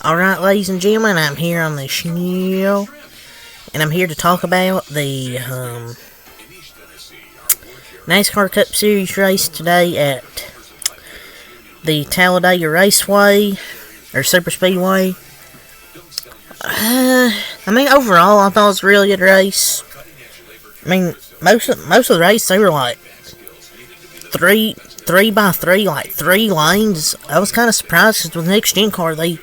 Alright, ladies and gentlemen, I'm here on the show, and I'm here to talk about the Nascar Cup Series race today at the Talladega Raceway, or Superspeedway. Overall, I thought it was a really good race. Most of the race, they were like three by three, like 3 lanes. I was kind of surprised because with the next gen car, they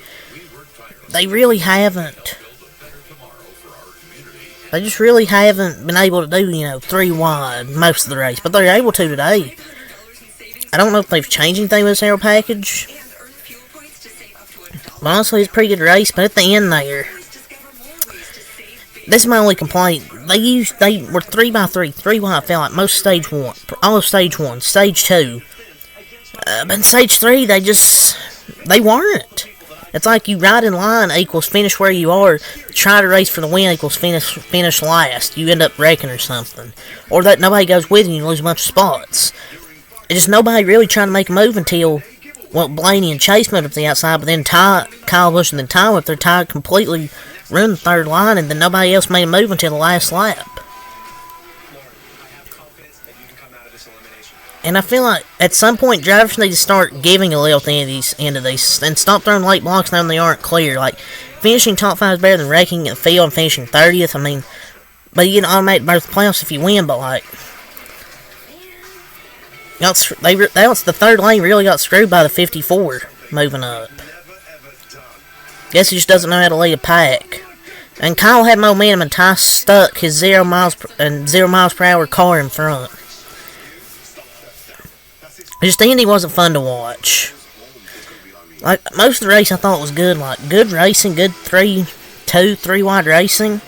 really haven't. They just really haven't been able to do, 3 wide most of the race. But they're able to today. I don't know if they've changed anything with this aero package. But honestly, it's a pretty good race. But at the end there, this is my only complaint. They were 3 by 3 wide, I felt like most stage 1. All of stage 1. Stage 2. But in stage 3, they weren't. It's like you ride in line equals finish where you are. Try to race for the win equals finish last. You end up wrecking or something. Or that nobody goes with you and you lose a bunch of spots. It's just nobody really trying to make a move until, Blaney and Chase moved up the outside, but then Kyle Busch and then Ty with their tie completely ruined the third line, and then nobody else made a move until the last lap. And I feel like at some point drivers need to start giving a little at the end of these and stop throwing late blocks now when they aren't clear. Like, finishing top 5 is better than wrecking at the field and finishing 30th. But you get an automatic berth in the playoffs if you win, but the third lane really got screwed by the 54 moving up. Guess he just doesn't know how to lead a pack. And Kyle had momentum and Ty stuck his 0 miles per hour car in front. Just the ending wasn't fun to watch. Like, most of the race I thought was good. Like, good racing, good 3 wide racing.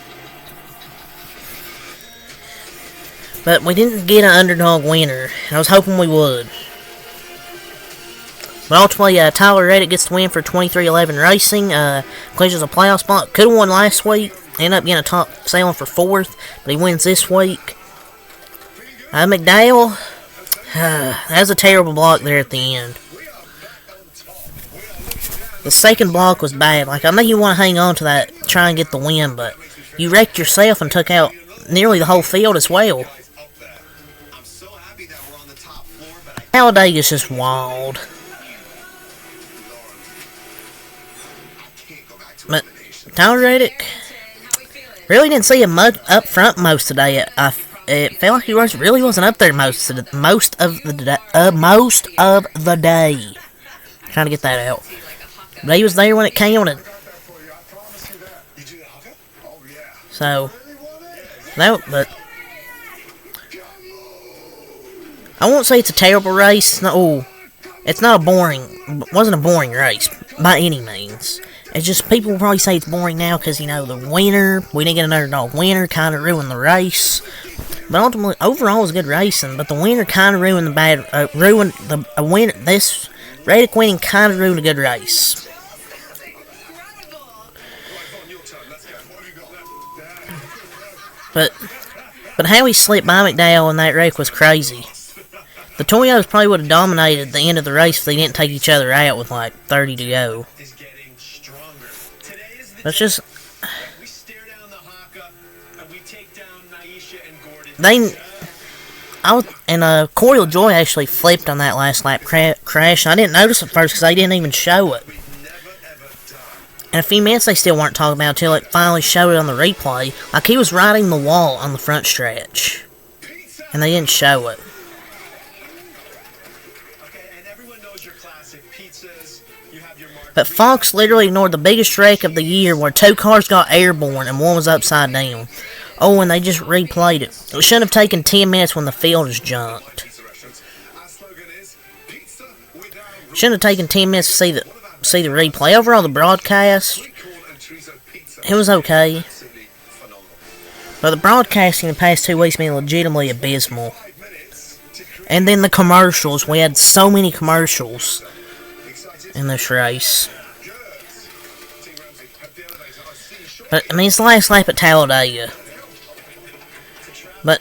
But we didn't get an underdog winner. I was hoping we would. But ultimately, Tyler Reddick gets the win for 23-11 Racing. Clinches a playoff spot. Could have won last week. Ended up getting a top sailing for 4th. But he wins this week. McDowell. That was a terrible block there at the end. The second block was bad. Like, I know you want to hang on to that, try and get the win, but you wrecked yourself and took out nearly the whole field as well. Talladega's just wild. But Tyler Reddick really didn't see him up front most today. It felt like he really wasn't up there most of the day. Trying to get that out. But he was there when it counted. So, but I won't say it's a terrible race. No, it wasn't a boring race by any means. It's just people will probably say it's boring now because, the winner, we didn't get an underdog winner, kind of ruined the race. But ultimately, overall, it was good racing. But the winner kind of ruined this Reddick winning kind of ruined a good race. But how he slipped by McDowell in that wreck was crazy. The Toyotas probably would have dominated the end of the race if they didn't take each other out with 30 to go. That's just... Corey LaJoy actually flipped on that last lap crash, and I didn't notice it first because they didn't even show it. And a few minutes they still weren't talking about until it finally showed it on the replay. Like, he was riding the wall on the front stretch, and they didn't show it. But Fox literally ignored the biggest wreck of the year where 2 cars got airborne and 1 was upside down. Oh, and they just replayed it. It shouldn't have taken 10 minutes when the field is junked. Shouldn't have taken 10 minutes to see the replay. Overall, the broadcast, it was okay. But the broadcasting in the past 2 weeks has been legitimately abysmal. And then the commercials. We had so many commercials in this race. But, it's the last lap at Talladega. But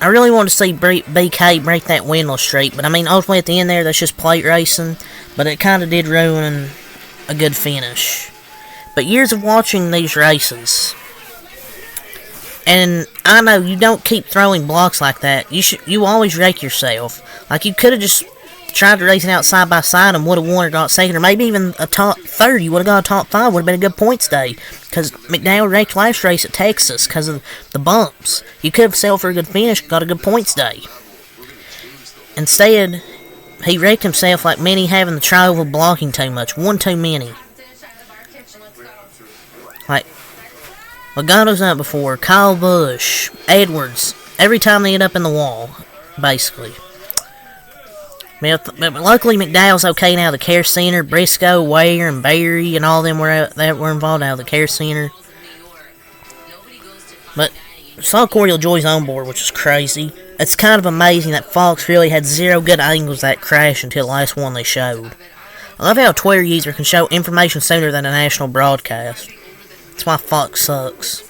I really wanted to see BK break that winless streak. But, ultimately at the end there, that's just plate racing. But it kind of did ruin a good finish. But years of watching these races, and I know you don't keep throwing blocks like that. You always rake yourself. Like, you could have just tried to race it out side by side and would have won or got second, or maybe even a top third. You would have got a top 5. Would have been a good points day. Because McDowell raked last race at Texas because of the bumps. You could have sailed for a good finish, got a good points day. Instead, he raked himself like many having the trouble blocking too much. One too many. Like, Logano's done it before. Kyle Busch, Edwards. Every time they end up in the wall, basically. But luckily, McDowell's okay now. The care center, Briscoe, Ware, and Barry, and all them were involved out of the care center. But saw Cordial Joy's on board, which is crazy. It's kind of amazing that Fox really had 0 good angles that crash until the last one they showed. I love how a Twitter user can show information sooner than a national broadcast. That's why Fox sucks.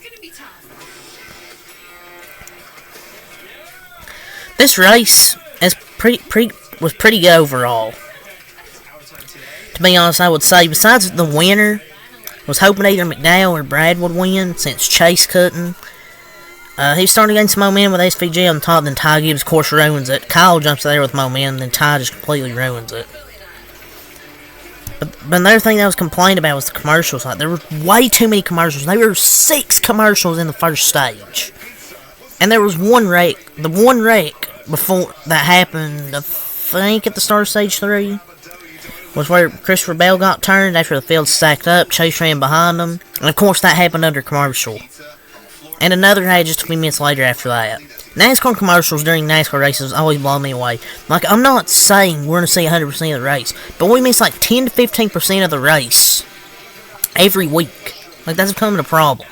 This race is was pretty good overall. To be honest, I would say, besides the winner, was hoping either McDowell or Brad would win, since Chase couldn't. He was starting to gain some momentum with SVG on top, then Ty Gibbs, of course, ruins it. Kyle jumps there with momentum, then Ty just completely ruins it. But another thing that was complained about was the commercials. Like, there were way too many commercials. There were 6 commercials in the first stage. And there was one wreck. The one wreck before that happened, I think at the start of stage 3, was where Christopher Bell got turned after the field stacked up. Chase ran behind him. And of course that happened under commercial. And another had just a few minutes later after that. NASCAR commercials during NASCAR races always blow me away. Like, I'm not saying we're going to see 100% of the race, but we miss like 10 to 15% of the race every week. Like, that's becoming a problem.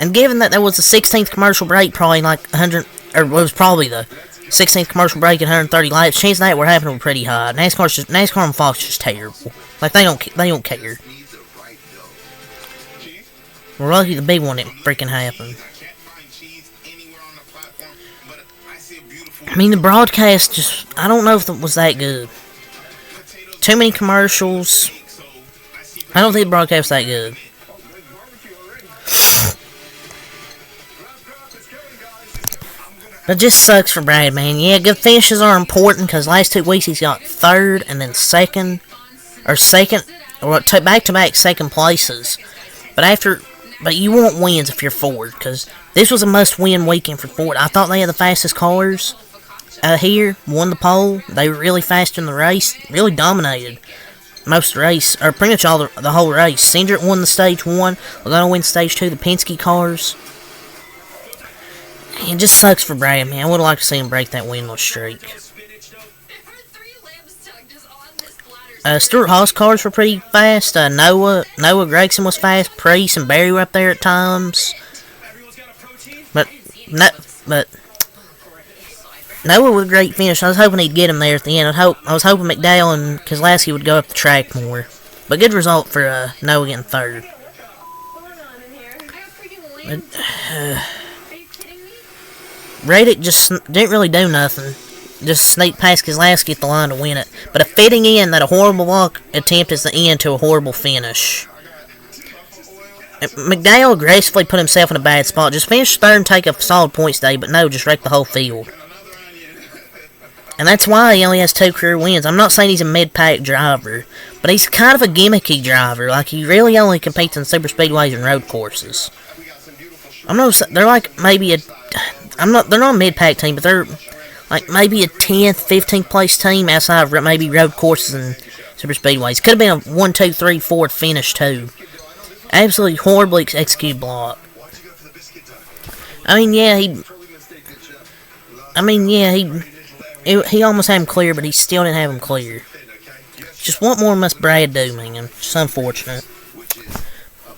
And given that there was the 16th commercial break, probably like 100, or it was probably the 16th commercial break at 130 laps, chance of that were happening pretty high. NASCAR and Fox is just terrible. Like, they don't care. We're lucky the big one didn't freaking happen. I mean, the broadcast just, I don't know if it was that good. Too many commercials. I don't think the broadcast was that good. But it just sucks for Brad, man. Yeah, good finishes are important, because last 2 weeks he's got 3rd and then 2nd, or back-to-back 2nd places. But you want wins if you're Ford, because this was a must-win weekend for Ford. I thought they had the fastest cars here, won the pole. They were really fast in the race, really dominated most of the race, or pretty much the whole race. Cindric won the stage 1, Logano win stage 2, the Penske cars. It just sucks for Brad, man. I would have liked to see him break that winless streak. Stuart Haas cars were pretty fast. Noah Gragson was fast. Priest and Barry were up there at times. But Noah was a great finish. I was hoping he'd get him there at the end. I was hoping McDowell and Keselowski would go up the track more. But good result for Noah getting 3rd. Reddick just didn't really do nothing. Just sneak past Keselowski at the line to win it. But a fitting in that a horrible walk attempt is the end to a horrible finish. McDowell aggressively put himself in a bad spot. Just finished 3rd and take a solid points day, but no, just wrecked the whole field. And that's why he only has 2 career wins. I'm not saying he's a mid-pack driver, but he's kind of a gimmicky driver. Like, he really only competes in superspeedways and road courses. They're like maybe they're not a mid-pack team, but they're like maybe a 10th, 15th place team outside of maybe road courses and superspeedways. Could have been a 1, 2, 3, 4 finish too. Absolutely horribly executed block. He almost had him clear, but he still didn't have him clear. Just what more must Brad do, man? It's unfortunate.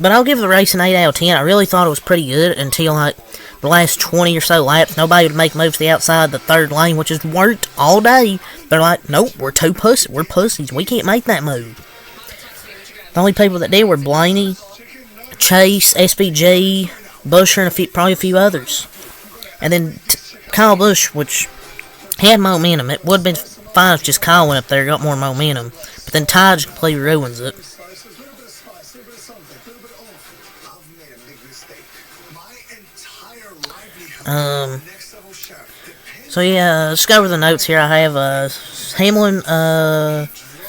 But I'll give the race an 8 out of 10. I really thought it was pretty good until like the last 20 or so laps. Nobody would make moves to the outside the 3rd lane, which has worked all day. They're like, nope, we're too pussy. We're pussies. We can't make that move. The only people that did were Blaney, Chase, SVG, Busher, and probably a few others. And then Kyle Busch, which had momentum. It would have been 5 just calling up there, got more momentum. But then Taj completely ruins it. So yeah, let's go over the notes here. I have Hamlin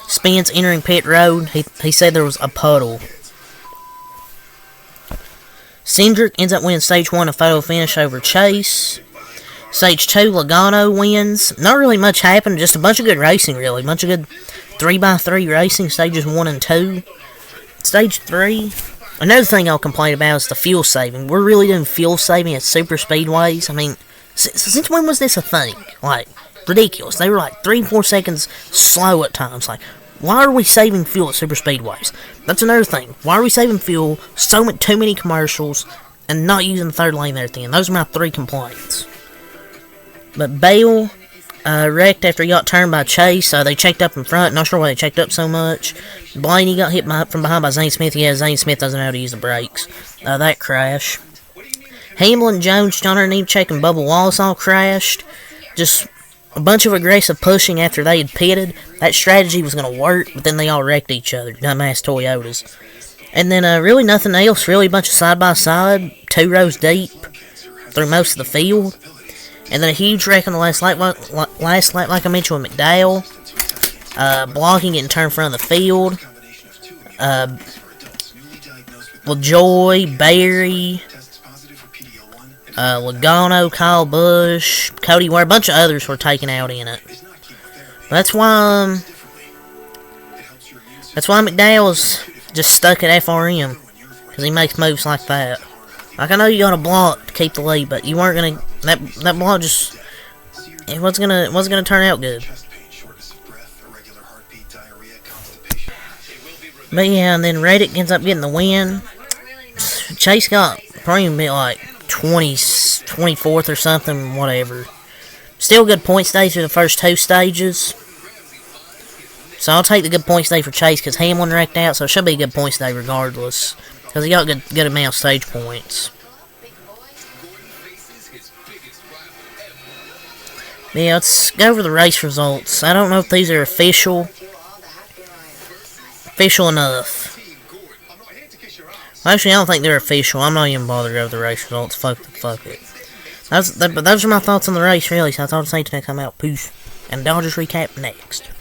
spins entering pit road. He said there was a puddle. Cindric ends up winning stage 1 a photo finish over Chase. Stage 2, Logano wins. Not really much happened, just a bunch of good racing, really. A bunch of good 3x3 racing, stages 1 and 2. Stage 3, another thing I'll complain about is the fuel saving. We're really doing fuel saving at super speedways. I mean, since when was this a thing? Like, ridiculous. They were like 3-4 seconds slow at times. Like, why are we saving fuel at super speedways? That's another thing. Why are we saving fuel, too many commercials, and not using the third lane there at the end? Those are my 3 complaints. But Bale wrecked after he got turned by Chase. They checked up in front. Not sure why they checked up so much. Blaney got hit from behind by Zane Smith. Yeah, Zane Smith doesn't know how to use the brakes. That crash. Hamlin, Jones, John Underneath, Check, and Bubba Wallace all crashed. Just a bunch of aggressive pushing after they had pitted. That strategy was going to work, but then they all wrecked each other. Dumbass Toyotas. And then really nothing else. Really a bunch of side-by-side, 2 rows deep through most of the field. And then a huge wreck on the last lap, like I mentioned with McDowell. Blocking getting turned in front of the field. LaJoy, Barry, Logano, Kyle Busch, Cody Ware, a bunch of others were taken out in it. But that's why McDowell's just stuck at FRM, because he makes moves like that. Like, I know you got a block to keep the lead, but you weren't gonna. That block just, it wasn't gonna turn out good. But yeah, and then Reddick ends up getting the win. Chase got probably like 24th or something, whatever. Still good point stage for the first 2 stages. So I'll take the good points day for Chase, because Hamlin wrecked out, so it should be a good points day regardless. Because he got a good amount of stage points. Yeah, let's go over the race results. I don't know if these are official enough. Actually, I don't think they're official. I'm not even bothered over the race results. Fuck it. But those are my thoughts on the race, really. So I thought I'd say to come out. Peace. And Dodgers recap next.